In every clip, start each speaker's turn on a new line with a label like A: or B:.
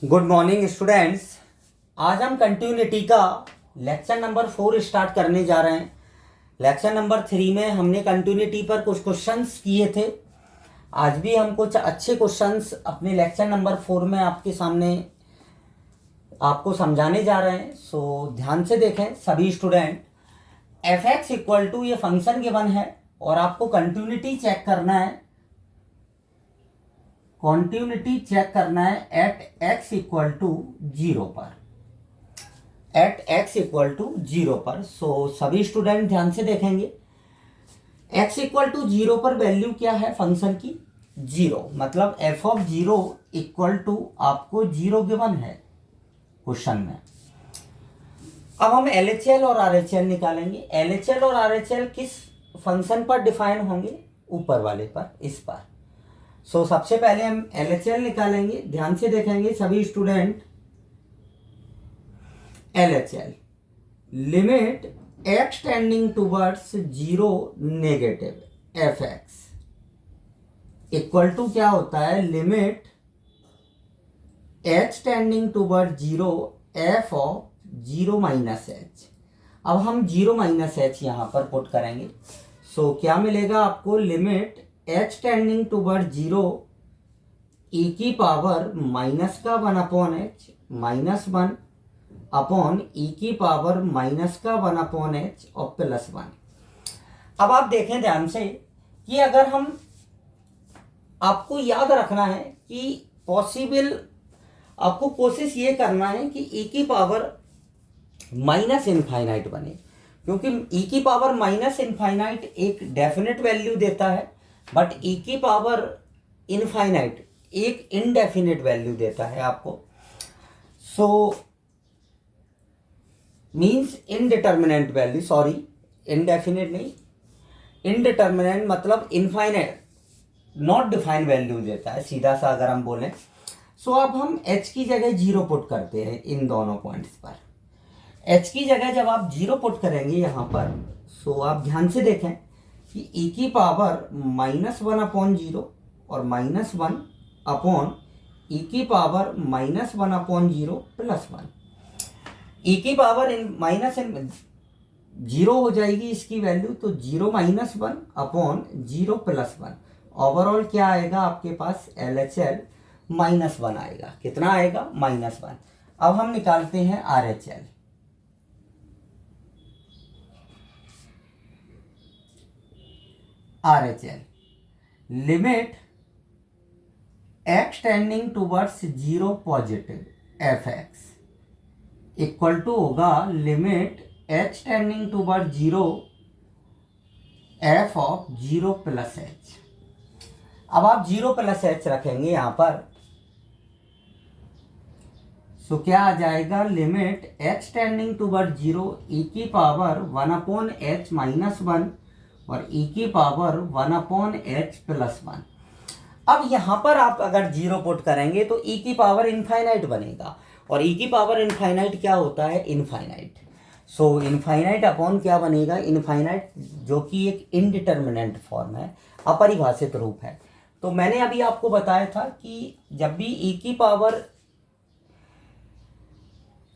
A: Good morning students. आज हम continuity का लेक्चर नंबर 4 स्टार्ट करने जा रहे हैं। लेक्चर नंबर 3 में हमने कंटिन्यूटी पर कुछ क्वेश्चंस किए थे। आज भी हम कुछ अच्छे क्वेश्चंस अपने लेक्चर नंबर 4 में आपके सामने आपको समझाने जा रहे हैं। सो ध्यान से देखें सभी student. F x equal to ये फंक्शन गिवन है और आपको कंटिन्यूटी चेक करना है। कॉन्टिन्यूटी चेक करना है एट एक्स इक्वल टू 0 पर, एट एक्स इक्वल टू 0 पर। सो सभी स्टूडेंट ध्यान से देखेंगे। एक्स इक्वल टू 0 पर वैल्यू क्या है फंक्शन की? 0, मतलब एफ ऑफ 0 इक्वल टू आपको 0 गिवन है क्वेश्चन में। अब हम एलएचएल और आरएचएल निकालेंगे। एलएचएल और आरएचएल किस फंक्शन पर डिफाइन होंगे? ऊपर वाले पर, इस पर। सो सबसे पहले हम एलएचएल निकालेंगे। ध्यान से देखेंगे सभी student. LHL limit x tending towards 0 negative f x equal to क्या होता है? Limit x tending toward 0 f of 0 minus h. अब हम 0 माइनस एच यहां पर पुट करेंगे। सो क्या मिलेगा आपको? लिमिट एच टेंडिंग टूवर्ड 0 ई की पावर माइनस का 1 अपॉन एच माइनस 1 अपॉन ई की पावर माइनस का 1 अपॉन एच और प्लस 1। अब आप देखें ध्यान से कि अगर हम, आपको याद रखना है कि पॉसिबल, आपको कोशिश ये करना है कि ई की पावर माइनस इनफाइनाइट बने, क्योंकि ई की पावर माइनस इनफाइनाइट एक डेफिनेट वैल्यू देता है, बट ई की पावर इनफाइनाइट एक इनडेफिनेट वैल्यू देता है आपको। So means indeterminate value, sorry indefinite नहीं, इनडिटर्मिनेंट मतलब इनफाइनाइट नॉट डिफाइंड वैल्यू देता है, सीधा सा अगर हम बोलें। सो अब हम h की जगह 0 पुट करते हैं इन दोनों पॉइंट्स पर। h की जगह जब आप 0 पुट करेंगे यहाँ पर, सो आप ध्यान से देखें कि e की पावर माइनस 1 अपॉन 0 और माइनस 1 अपॉन ई की पावर माइनस 1 अपॉन 0 प्लस 1। ई की पावर इन माइनस इन 0 हो जाएगी इसकी वैल्यू, तो 0 माइनस 1 अपॉन 0 प्लस 1। ओवरऑल क्या आएगा आपके पास? एलएचएल माइनस 1 आएगा। कितना आएगा? माइनस 1। अब हम निकालते हैं RHL. RHL limit x tending towards 0 positive f x equal to होगा limit h tending toward 0 f of 0 plus h. अब आप 0 प्लस एच रखेंगे यहां पर, सो क्या आ जाएगा? लिमिट एच टेंडिंग टूवर्ड 0 ई की पावर 1 अपॉन एच माइनस 1 और ई की पावर 1 अपॉन एच प्लस 1। अब यहां पर आप अगर 0 पुट करेंगे तो ई की पावर इनफाइनाइट बनेगा, और ई की पावर इनफाइनाइट क्या होता है? इनफाइनाइट। सो इनफाइनाइट अपॉन क्या बनेगा? इनफाइनाइट, जो कि एक इनडिटर्मिनेंट फॉर्म है, अपरिभाषित रूप है। तो मैंने अभी आपको बताया था कि जब भी ई की पावर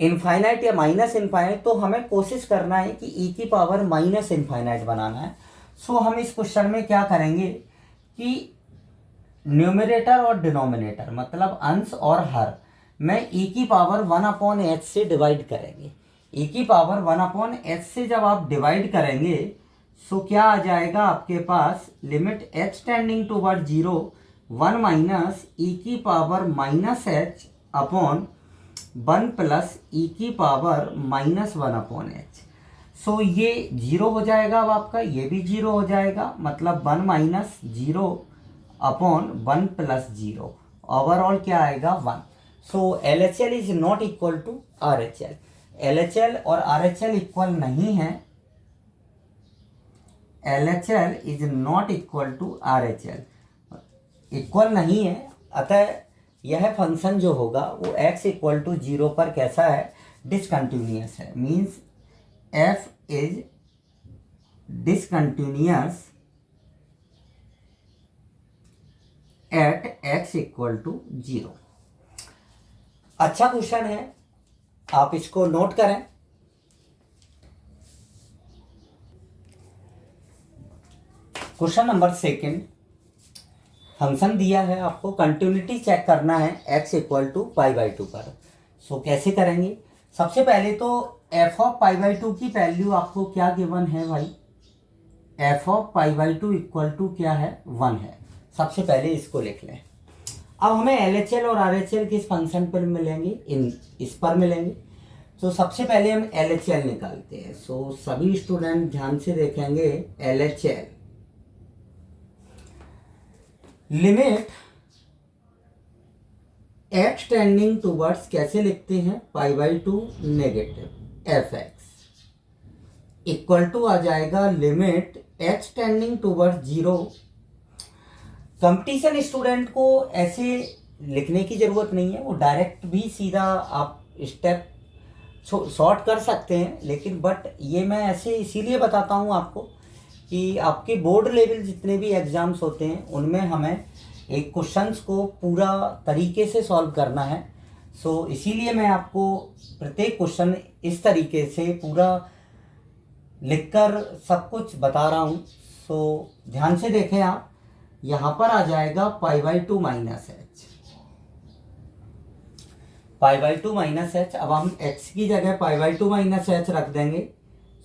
A: इनफाइनाइट या माइनस इनफाइनाइट, तो हमें कोशिश करना है कि ई की पावर माइनस इनफाइनाइट बनाना है। सो हम इस क्वेश्चन में क्या करेंगे कि न्यूमरेटर और डिनोमिनेटर, मतलब अंश और हर, में ई की पावर 1 अपॉन एच से डिवाइड करेंगे। ई की पावर 1 अपॉन एच से जब आप डिवाइड करेंगे, सो क्या आ जाएगा आपके पास? Limit h tending toward 0 1 minus e की power minus h upon 1 plus e की power minus 1 upon h. So ये 0 हो जाएगा। अब आपका ये भी 0 हो जाएगा, मतलब 1 माइनस 0 अपॉन 1 प्लस 0। ओवरऑल क्या आएगा? 1। So LHL is not equal to RHL। LHL और RHL इक्वल नहीं है। LHL is not equal to RHL, equal नहीं है। अतः यह फंक्शन जो होगा वो x इक्वल टू 0 पर कैसा है? डिसकंटिन्यूअस है। Means f is discontinuous at x equal to 0। अच्छा क्वेश्चन है, आप इसको नोट करें। क्वेश्चन नंबर सेकंड, फंक्शन दिया है आपको, कंटिन्यूटी चेक करना है x इक्वल टू π/2 पर। सो कैसे करेंगे? सबसे पहले तो f ऑफ π/2 की वैल्यू आपको क्या गिवन है भाई? f ऑफ π/2 इक्वल टू क्या है? 1 है। सबसे पहले इसको लिख लें। अब हमें LHL और RHL किस फंक्शन पर मिलेंगे? इस पर मिलेंगे। तो सबसे पहले हम LHL निकालते हैं। सो सभी स्टूडेंट ध्यान से देखेंगे। LHL limit x tending towards कैसे लिखते हैं? π/2 नेगेटिव fx इक्वल टू आ जाएगा limit x tending towards 0। Competition student को ऐसे लिखने की ज़रूरत नहीं है, वो डायरेक्ट भी सीधा आप स्टेप शॉर्ट कर सकते हैं, लेकिन बट ये मैं ऐसे इसीलिए बताता हूँ आपको कि आपके बोर्ड लेवल जितने भी एग्ज़ाम्स होते हैं उनमें हमें एक क्वेश्चंस को पूरा तरीके से सॉल्व करना है। सो इसीलिए मैं आपको प्रत्येक क्वेश्चन इस तरीके से पूरा लिखकर सब कुछ बता रहा हूँ। सो ध्यान से देखें आप, यहाँ पर आ जाएगा π/2 माइनस h, π/2 माइनस h। अब हम x की जगह π/2 माइनस h रख देंगे।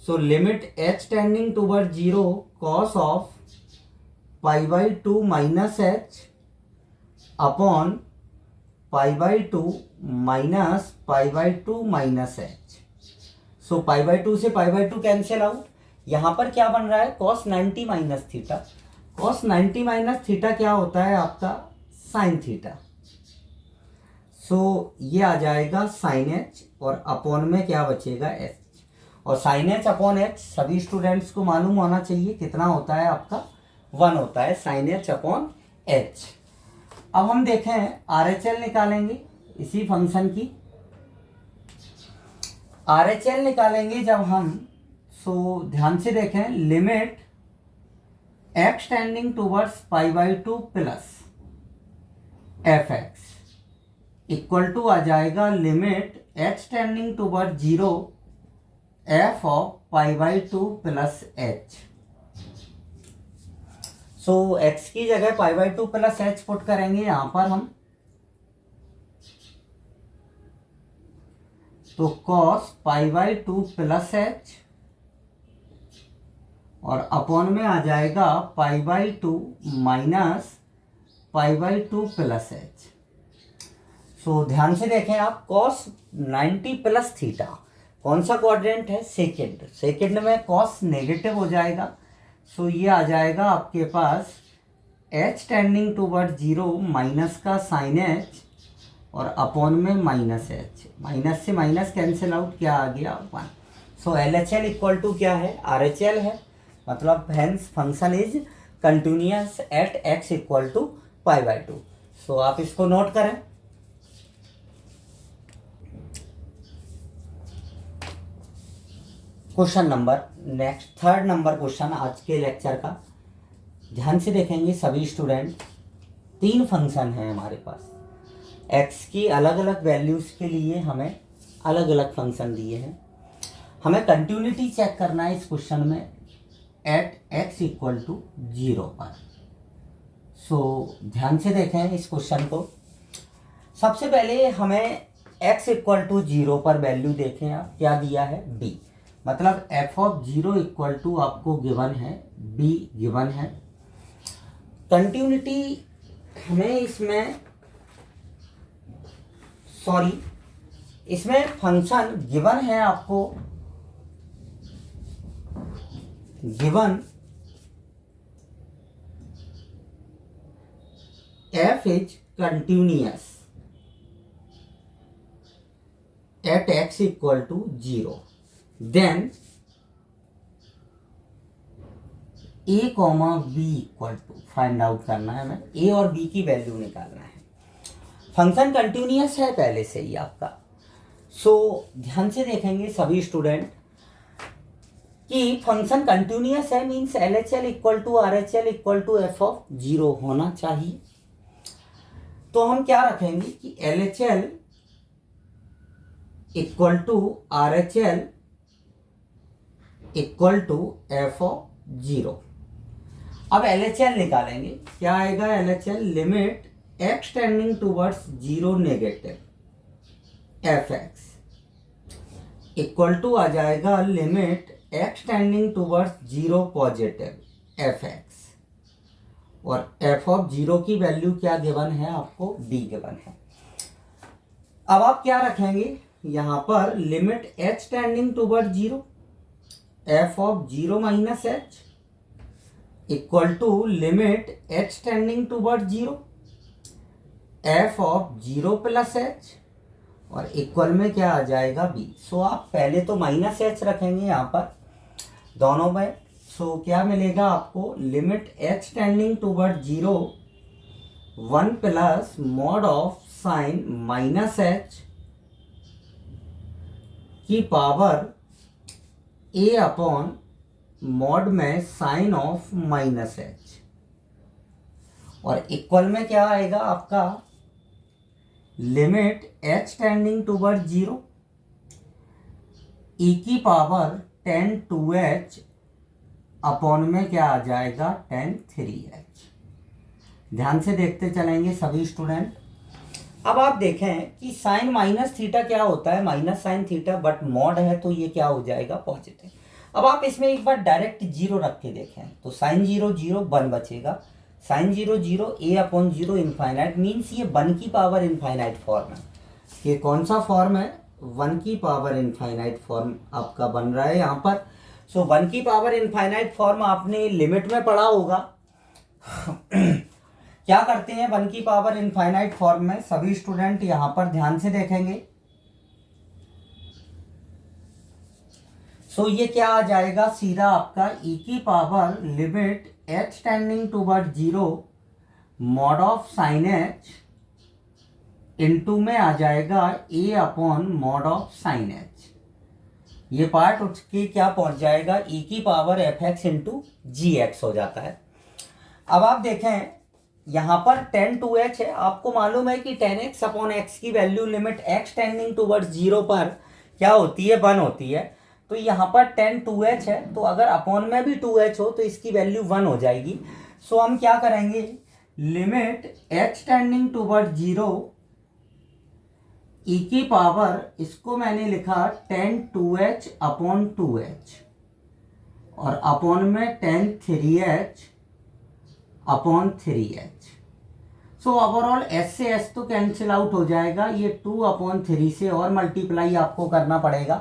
A: So limit h tending toward 0 cos of π/2 minus h upon π/2 minus π/2 minus h। So π/2 से π/2 कैंसिल आउट। यहाँ पर क्या बन रहा है? cos 90 minus theta. cos 90 minus theta क्या होता है आपका? Sine theta. सो ये आ जाएगा साइन h और अपॉन में क्या बचेगा? h। और साइन h अपॉन h सभी स्टूडेंट्स को मालूम होना चाहिए कितना होता है आपका? 1 होता है साइन h अपॉन h। अब हम देखें RHL निकालेंगे इसी फंक्शन की। RHL निकालेंगे जब हम, सो ध्यान से देखें, limit x tending towards π/2 plus fx equal to आ जाएगा limit h tending toward 0 f of π/2 plus h। So x की जगह π/2 प्लस h पुट करेंगे यहाँ पर हम, तो cos π/2 प्लस h और अपॉन में आ जाएगा π/2 माइनस π/2 प्लस h। सो ध्यान से देखें आप, cos 90 प्लस थीटा कौन सा क्वाड्रेंट है? सेकेंड। सेकेंड में cos नेगेटिव हो जाएगा। सो ये आ जाएगा आपके पास h टेंडिंग टूवर्ड 0 माइनस का साइन h और अपॉन में माइनस h। माइनस से माइनस कैंसिल आउट, क्या आ गया? 1। सो LHL इक्वल टू क्या है? RHL है। मतलब hence function is continuous at x equal to π/2। So आप इसको नोट करें। Question number next, third number question आज के लेक्चर का। ध्यान से देखेंगे सभी स्टूडेंट। 3 फंक्शन हैं हमारे पास, x की अलग अलग वैल्यूज़ के लिए हमें अलग अलग फंक्शन दिए हैं। हमें कंटिन्यूटी चेक करना है इस क्वेश्चन में एट x इक्वल टू 0 पर। सो ध्यान से देखें इस क्वेश्चन को। सबसे पहले हमें x इक्वल टू 0 पर वैल्यू देखें आप, क्या दिया है? b। मतलब f ऑफ 0 इक्वल टू आपको गिवन है b गिवन है। कंटिन्यूटी हमें इसमें फंक्शन गिवन है आपको, given f is continuous at x equal to 0, then a comma b equal to, find out करना है, हमें a और b की वैल्यू निकालना है। फंक्शन कंटिन्यूअस है पहले से ही आपका। सो ध्यान से देखेंगे सभी स्टूडेंट कि फंक्शन कंटिन्यूअस है, means LHL equal to RHL equal to f of 0 होना चाहिए। तो हम क्या रखेंगे कि LHL equal to RHL equal to f(0). अब LHL निकालेंगे, क्या आएगा LHL? Limit x tending towards 0 negative fx equal to आ जाएगा limit x tending towards 0 positive fx, और f(0) की वैल्यू क्या गिवन है आपको? d गिवन है। अब आप क्या रखेंगे यहां पर? Limit h tending toward 0 f(0 minus h equal to limit h tending toward 0 f(0 plus h, और इक्वल में क्या आ जाएगा b। सो आप पहले तो माइनस h रखेंगे यहाँ पर दोनों में। सो क्या मिलेगा आपको? Limit h tending toward 0 1 plus mod of sine minus h की पावर a अपॉन मॉड में साइन ऑफ माइनस h, और इक्वल में क्या आएगा आपका? Limit h tending toward 0 e की पावर tan 2h अपॉन में क्या आ जाएगा? tan 3h। ध्यान से देखते चलेंगे सभी स्टूडेंट। अब आप देखें कि साइन माइनस थीटा क्या होता है? Minus sine theta, but mod है तो ये क्या हो जाएगा? पॉजिटिव। अब आप इसमें एक बार डायरेक्ट 0 रख के देखें तो साइन 0 0 1 बचेगा, sine 0 0 a upon 0 infinite, means ये 1 की पावर इनफाइनाइट फॉर्म है। ये कौन सा फॉर्म है? 1 की पावर इनफाइनाइट फॉर्म आपका बन रहा है यहाँ पर। सो 1 की पावर इनफाइनाइट फॉर्म आपने लिमिट में पढ़ा होगा। क्या करते हैं 1 की पावर इनफाइनाइट फॉर्म में? सभी स्टूडेंट यहाँ पर ध्यान से देखेंगे। सो ये क्या आ जाएगा? सीधा आपका e की power limit h tending toward 0 mod of sine h into में आ जाएगा a upon mod of sine h। ये पार्ट उठ के क्या पहुंच जाएगा? e की पावर fx इंटू gx हो जाता है। अब आप देखें यहाँ पर tan 2h है, आपको मालूम है कि tan x अपॉन x की value limit x tending toward 0 पर क्या होती है? 1 होती है। तो यहाँ पर tan 2h है, तो अगर अपॉन में भी 2h हो तो इसकी वैल्यू 1 हो जाएगी। सो हम क्या करेंगे? Limit h tending toward 0 e की पावर, इसको मैंने लिखा tan 2h अपॉन 2h, और अपॉन में tan 3h upon 3h। So overall s से s तो कैंसिल आउट हो जाएगा, ये 2 अपॉन 3 से और मल्टीप्लाई आपको करना पड़ेगा,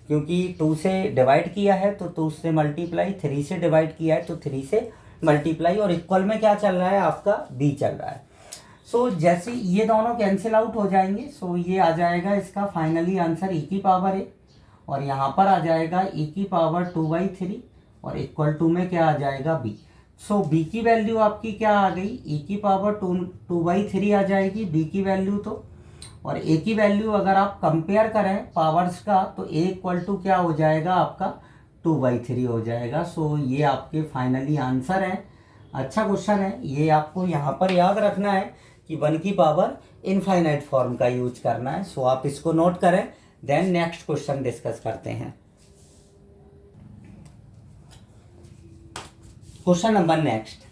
A: क्योंकि 2 से डिवाइड किया है तो 2 से मल्टीप्लाई, 3 से डिवाइड किया है तो 3 से मल्टीप्लाई, और इक्वल में क्या चल रहा है आपका? b चल रहा है। सो जैसे ये दोनों कैंसिल आउट हो जाएंगे, सो ये आ जाएगा इसका फाइनली आंसर e की पावर है, और यहाँ पर आ जाएगा e की पावर 2/3, और इक्वल टू में क्या आ जाएगा? b। सो b की वैल्यू आपकी क्या आ गई? e की पावर 2/3 आ जाएगी b की वैल्यू तो, और a की वैल्यू अगर आप कंपेयर करें पावर्स का तो a इक्वल टू क्या हो जाएगा आपका? 2/3 हो जाएगा। सो ये आपके फाइनली आंसर है। अच्छा क्वेश्चन है ये, आपको यहाँ पर याद रखना है कि 1 की पावर इनफाइनाइट फॉर्म का यूज करना है। सो आप इसको नोट करें, देन नेक्स्ट क्वेश्चन डिस्कस करते हैं। क्वेश्चन नंबर नेक्स्ट,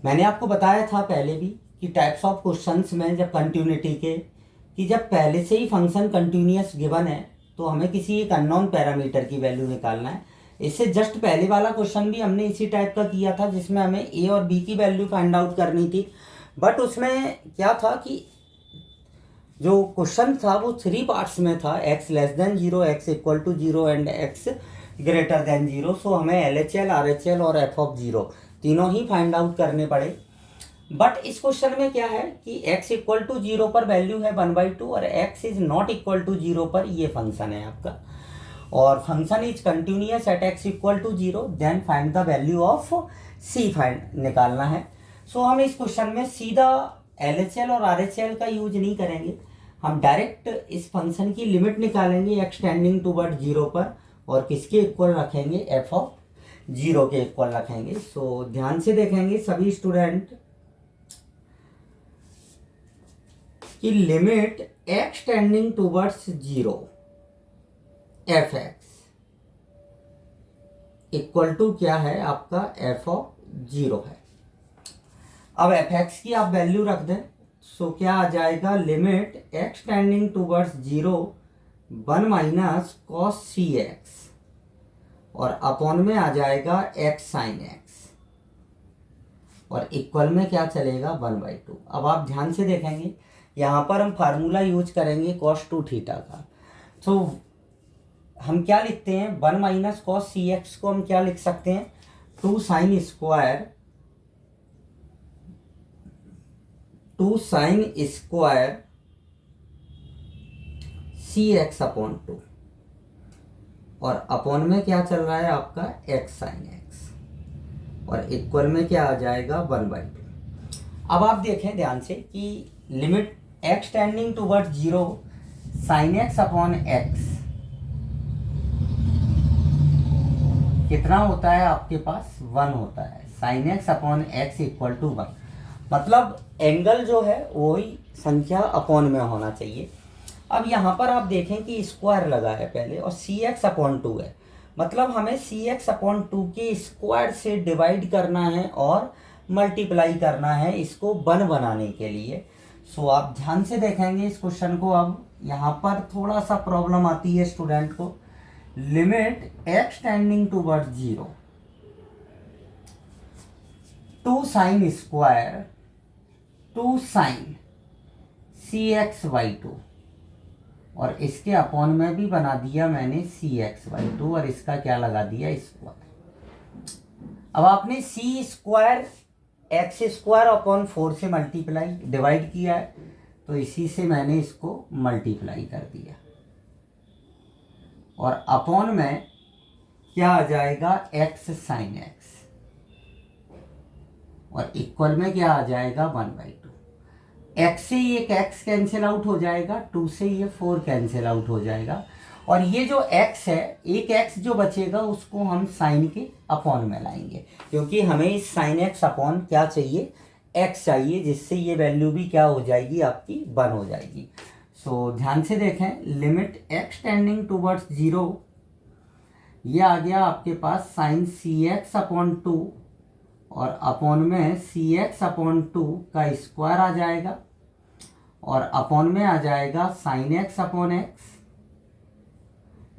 A: मैंने आपको बताया था पहले भी कि टाइप्स ऑफ क्वेश्चंस में जब कंटिन्यूटी के, कि जब पहले से ही फंक्शन कंटिन्यूअस गिवन है तो हमें किसी एक अननोन पैरामीटर की वैल्यू निकालना है। इससे जस्ट पहले वाला क्वेश्चन भी हमने इसी टाइप का किया था, जिसमें हमें a और b की वैल्यू फाइंड आउट करनी थी, बट उसमें क्या था कि जो क्वेश्चन था वो 3 पार्ट्स में था, x less than 0, x equal to 0 and x greater than 0। So हमें LHL, RHL और f(0) तीनों ही फाइंड आउट करने पड़े। बट इस क्वेश्चन में क्या है कि x इक्वल टू 0 पर वैल्यू है 1/2, और x is not equal to 0 पर ये फंक्शन है आपका, और function is continuous at x equal to 0, then find the value of c find निकालना है। सो हम इस क्वेश्चन में सीधा LHL और RHL का यूज नहीं करेंगे, हम डायरेक्ट इस फंक्शन की लिमिट निकालेंगे x टेंडिंग टूवर्ड 0 पर, और किसके इक्वल रखेंगे? f(0) के इक्वल रखेंगे। सो ध्यान से देखेंगे सभी स्टूडेंट कि limit x tending towards zero f x equal to क्या है आपका एफ ऑफ जीरो है। अब एफ एक्स की आप वैल्यू रख दें, सो क्या आ जाएगा, limit x tending towards zero 1 minus cos c x और अपॉन में आ जाएगा एक्स साइन एक्स और इक्वल में क्या चलेगा 1/2। अब आप ध्यान से देखेंगे यहाँ पर हम फार्मूला यूज करेंगे कॉस 2 थीटा का। तो हम क्या लिखते हैं, 1 माइनस कॉस सी एक्स को हम क्या लिख सकते हैं, 2 साइन स्क्वायर सी एक्स अपॉन 2 और अपॉन में क्या चल रहा है आपका एक्स साइन एक्स और इक्वल में क्या आ जाएगा 1/2। अब आप देखें ध्यान से कि limit x tending towards zero sine x upon x कितना होता है आपके पास 1 होता है, sine x upon x equal to 1, मतलब एंगल जो है वही संख्या अपॉन में होना चाहिए। अब यहाँ पर आप देखें कि स्क्वायर लगा है पहले और सी एक्स अपॉन 2 है, मतलब हमें सी एक्स अपॉन 2 के स्क्वायर से डिवाइड करना है और मल्टीप्लाई करना है इसको 1 बनाने के लिए। सो आप ध्यान से देखेंगे इस क्वेश्चन को। अब यहाँ पर थोड़ा सा प्रॉब्लम आती है स्टूडेंट को, limit x tending towards zero 2 sine square 2 sine c x by 2 और इसके अपॉन में भी बना दिया मैंने सी एक्स बाई 2 और इसका क्या लगा दिया स्क्वायर। अब आपने सी स्क्वायर एक्स स्क्वायर अपॉन 4 से मल्टीप्लाई डिवाइड किया है तो इसी से मैंने इसको मल्टीप्लाई कर दिया और अपॉन में क्या आ जाएगा एक्स साइन एक्स और इक्वल में क्या आ जाएगा 1/2। एक्स से ये एक्स कैंसिल आउट हो जाएगा, 2 से ये 4 कैंसिल आउट हो जाएगा और ये जो एक्स है एक एक्स जो बचेगा उसको हम साइन के अपॉन में लाएंगे क्योंकि हमें इस साइन एक्स अपॉन क्या चाहिए, एक्स चाहिए, जिससे ये वैल्यू भी क्या हो जाएगी आपकी 1 हो जाएगी। सो ध्यान से देखें, limit x tending towards zero ये आ गया आपके पास साइन सी एक्स अपॉन 2 और अपॉन में सी एक्स अपॉन 2 का स्क्वायर आ जाएगा और अपॉन में आ जाएगा साइन एक्स अपॉन एक्स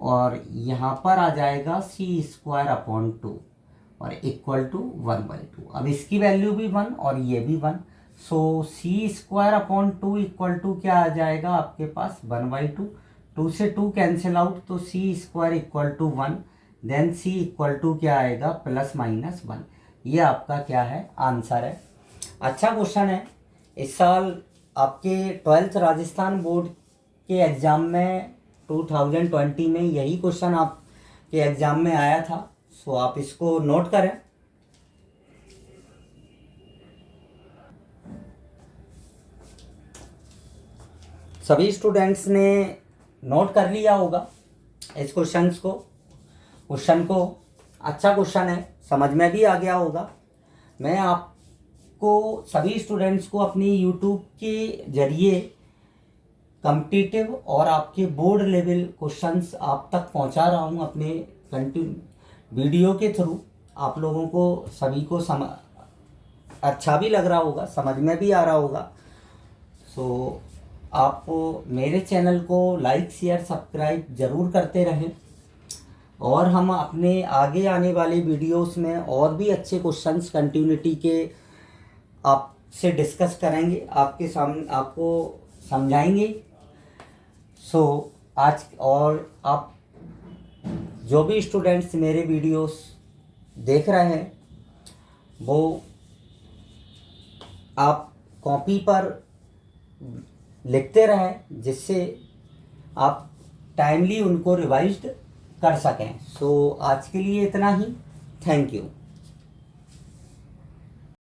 A: और यहाँ पर आ जाएगा सी स्क्वायर अपॉन 2 और इक्वल टू 1/2। अब इसकी वैल्यू भी 1 और ये भी 1, सो सी स्क्वायर अपॉन 2 इक्वल टू क्या आ जाएगा आपके पास 1/2। 2 से 2 कैंसिल आउट तो c square equal to 1, then c equal to क्या आएगा +-1। ये आपका क्या है आंसर है। अच्छा क्वेश्चन है। इस साल आपके 12th राजस्थान बोर्ड के एग्ज़ाम में 2020 में यही क्वेश्चन आपके एग्ज़ाम में आया था, सो आप इसको नोट करें। सभी स्टूडेंट्स ने नोट कर लिया होगा इस क्वेश्चन को। अच्छा क्वेश्चन है, समझ में भी आ गया होगा। मैं आपको सभी स्टूडेंट्स को अपनी यूट्यूब के जरिए कॉम्पिटिटिव और आपके बोर्ड लेवल क्वेश्चंस आप तक पहुंचा रहा हूं अपने वीडियो के थ्रू। आप लोगों को सभी को अच्छा भी लग रहा होगा, समझ में भी आ रहा होगा। सो आप मेरे चैनल को लाइक शेयर सब्सक्राइब ज़रूर करते रहें और हम अपने आगे आने वाले वीडियोस में और भी अच्छे क्वेश्चंस कंटिन्यूटी के आपसे डिस्कस करेंगे, आपके सामने आपको समझाएंगे। सो आज और आप जो भी स्टूडेंट्स मेरे वीडियोस देख रहे हैं वो आप कॉपी पर लिखते रहें जिससे आप टाइमली उनको रिवाइज्ड कर सकें। सो आज के लिए इतना ही। Thank you.